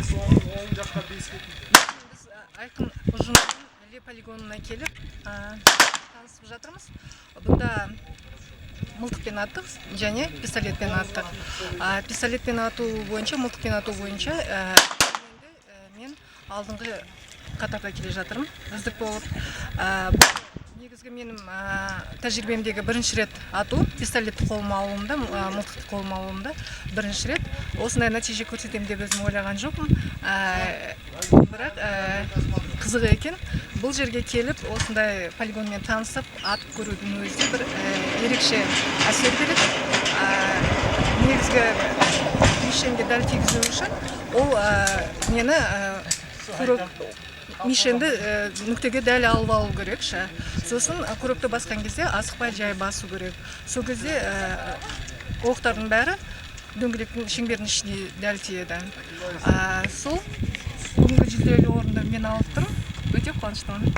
Biz Ayqın ұжымының Іле полигонына келіп танысып жатырмыз. Бұнда мылтықпен аттық және пистолетпен аттық. Пистолетпен ату бойынша, мылтықпен ату бойынша мен алдыңғы қатарда келе жатырмын. Үздік болып. Негізгі менің тәжірибемдегі бірінші рет ату, пистолетті қолыма алуымда, мылтықты қолыма алуымда бірінші рет. Осындай нәтиже көрсетемін деп өзім ойлаған жоқпын. Бірақ қызық екен. Бұл жерге келіп, осындай полигонмен танысып, атып көрудің өзі бір ерекше әсер береді. Негізгі мишенге дәл тигізу үшін, ол мені мишенді нүктеге дәл алып алу керек. Сосын көрікті басқан кезде асықпай жай басу керек. Сол кезде оқтардың бәрі дөңгелектің шеңберінің ішіне дәл тиеді. Сол бүгінгі жүлделі орынды мен алып тұрмын. Өте қуаныштымын.